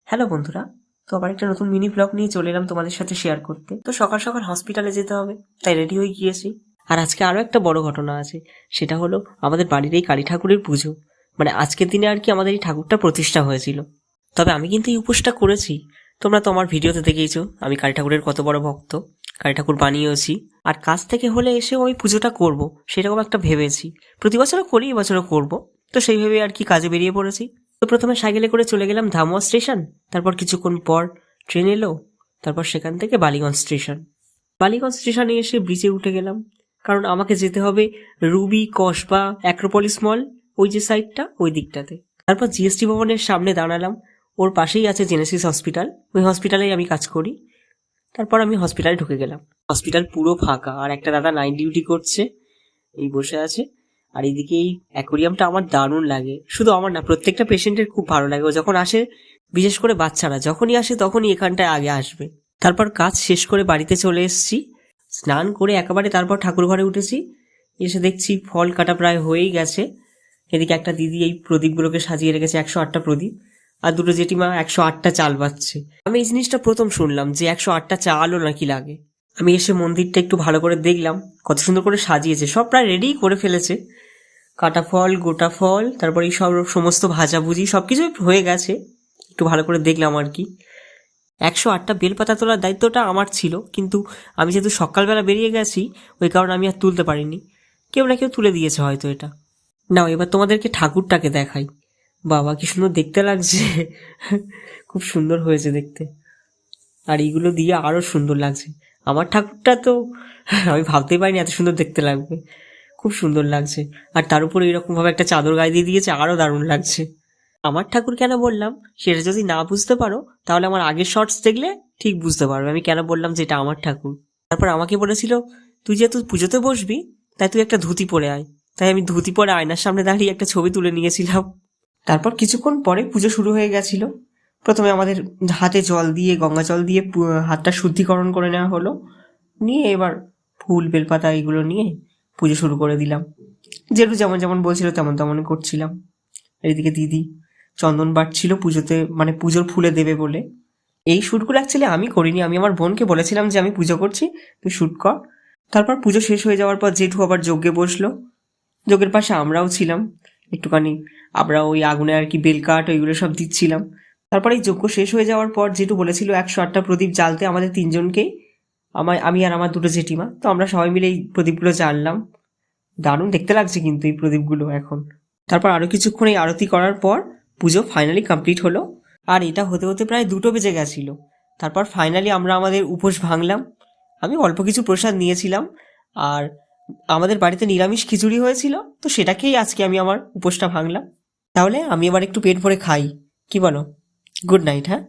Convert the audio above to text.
Hello বন্ধুরা, তো আবার একটা নতুন মিনি ব্লগ নিয়ে চলে এলাম তোমাদের সাথে শেয়ার করতে। তো সকাল সকাল হসপিটালে যেতে হবে, তাই রেডি হয়ে গিয়েছি। আর আজকে আরও একটা বড় ঘটনা আছে, সেটা হলো আমাদের বাড়ির এই কালী ঠাকুরের পুজো। মানে আজকের দিনে আর কি আমাদের এই ঠাকুরটা প্রতিষ্ঠা হয়েছিল। তবে আমি কিন্তু এই উপোসটা করেছি, তোমরা তো আমার ভিডিওতে দেখেইছো আমি কালী ঠাকুরের কত বড় ভক্ত। কালী ঠাকুর বানিয়েছি, আর কাজ থেকে হলে এসেও আমি পুজোটা করব, সেরকম একটা ভেবেছি। প্রতি বছরও করি, এবছরও করব। তো সেই ভেবে আর কি কাজে বেরিয়ে পড়েছি। তো প্রথমে সাইকেলে করে চলে গেলাম ধামুয়া স্টেশন, তারপর কিছুক্ষণ পর ট্রেন এলো, তারপর সেখান থেকে বালিগঞ্জ স্টেশন। বালিগঞ্জ স্টেশনে এসে ব্রিজে উঠে গেলাম, কারণ আমাকে যেতে হবে রুবি, কসবা, অ্যাক্রোপলিস মল, ওই যে সাইডটা, ওই দিকটাতে। তারপর জিএসটি ভবনের সামনে দাঁড়ালাম, ওর পাশেই আছে জেনেসিস হসপিটাল, ওই হসপিটালেই আমি কাজ করি। তারপর আমি হসপিটালে ঢুকে গেলাম। হসপিটাল পুরো ফাঁকা, আর একটা দাদা নাইট ডিউটি করছে, এই বসে আছে। আর এইদিকে এই অ্যাকোরিয়ামটা আমার দারুণ লাগে, শুধু আমার না, প্রত্যেকটা পেশেন্টের খুব ভালো লাগে। ও যখন আসে, বিশেষ করে বাচ্চারা যখনই আসে তখনই এখানটায় আগে আসবে। তারপর কাজ শেষ করে বাড়িতে চলে এসেছি, স্নান করে একেবারে তারপর ঠাকুর ঘরে উঠেছি। এসে দেখছি ফল কাটা প্রায় হয়েই গেছে। এদিকে একটা দিদি এই প্রদীপগুলোকে সাজিয়ে রেখেছে, 108টা প্রদীপ। আর দুটো জেঠিমা 108টা চাল বাচ্ছে। আমি এই জিনিসটা প্রথম শুনলাম যে 108টা চালও নাকি লাগে। আমি এসে মন্দিরটা একটু ভালো করে দেখলাম, কত সুন্দর করে সাজিয়েছে, সব প্রায় রেডি করে ফেলেছে। কাটা ফল, গোটা ফল, তারপর এই সব সমস্ত ভাজাভুজি সবকিছু হয়ে গেছে। একটু ভালো করে দেখলাম আর কি। 108টা বেলপাতা তোলার দায়িত্বটা আমার ছিল, কিন্তু আমি যেহেতু সকালবেলা বেরিয়ে গেছি, ওই কারণে আমি আর তুলতে পারিনি। কেউ না কেউ তুলে দিয়েছে হয়তো এটা। নাও এবার তোমাদেরকে ঠাকুরটাকে দেখাই। বাবা কি সুন্দর দেখতে লাগছে, খুব সুন্দর হয়েছে দেখতে। আর এইগুলো দিয়ে আরো সুন্দর লাগছে। আমার ঠাকুরটা তো আমি ভাবতেই পারিনি এত সুন্দর দেখতে লাগবে, খুব সুন্দর লাগছে। আর তার উপরে এরকম ভাবে একটা চাদর গায়ে দিয়ে দিয়েছে, আরো দারুণ লাগছে। আমার ঠাকুর কেন বললাম সেটা যদি না বুঝতে পারো, তাহলে আমার আগের শর্টস দেখলে ঠিক বুঝতে পারবে আমি কেন বললাম যে এটা আমার ঠাকুর। তারপর আমাকে বলেছিল, তুই যেহেতু পুজোতে বসবি, তাই তুই একটা ধুতি পরে আয়। তাই আমি ধুতি পরে আয়নার সামনে দাঁড়িয়ে একটা ছবি তুলে নিয়েছিলাম। তারপর কিছুক্ষণ পরে পুজো শুরু হয়ে গেছিল। প্রথমে আমাদের হাতে জল দিয়ে, গঙ্গা জল দিয়ে হাতটা শুদ্ধিকরণ করে নেওয়া হলো। নিয়ে এবার ফুল, বেলপাতা এগুলো নিয়ে পুজো শুরু করে দিলাম। যেটু যেমন যেমন বলছিল তেমন তেমন করছিলাম। এদিকে দিদি চন্দন বাটছিল পুজোতে, মানে পুজোর ফুলে দেবে বলে। এই শ্যুটগুলো অ্যাকচুয়ালি আমি করিনি, আমি আমার বোনকে বলেছিলাম যে আমি পুজো করছি, তুই শ্যুট কর। তারপর পুজো শেষ হয়ে যাওয়ার পর জেঠু আবার যজ্ঞে বসলো। যজ্ঞের পাশে আমরাও ছিলাম একটুখানি, আমরা ওই আগুনে আর কি বেলকাঠ ওইগুলো সব দিচ্ছিলাম। তারপর এই যজ্ঞ শেষ হয়ে যাওয়ার পর জেঠু বলেছিল 108টা প্রদীপ জ্বালতে আমাদের তিনজনকেই, আমি আর আমার দুটো জেঠিমা। তো আমরা সবাই মিলে এই প্রদীপগুলো জ্বাললাম। দারুণ দেখতে লাগছে কিন্তু এই প্রদীপগুলো এখন। তারপর আরও কিছুক্ষণ এই আরতি করার পর পুজো ফাইনালি কমপ্লিট হলো। আর এটা হতে হতে প্রায় 2টো বেজে গেছিলো। তারপর ফাইনালি আমরা আমাদের উপোস ভাঙলাম। আমি অল্প কিছু প্রসাদ নিয়েছিলাম, আর আমাদের বাড়িতে নিরামিষ খিচুড়ি হয়েছিল, তো সেটাকেই আজকে আমি আমার উপোসটা ভাঙলাম। তাহলে আমি এবার একটু পেট ভরে খাই, কি বলো? Good night. হ্যাঁ।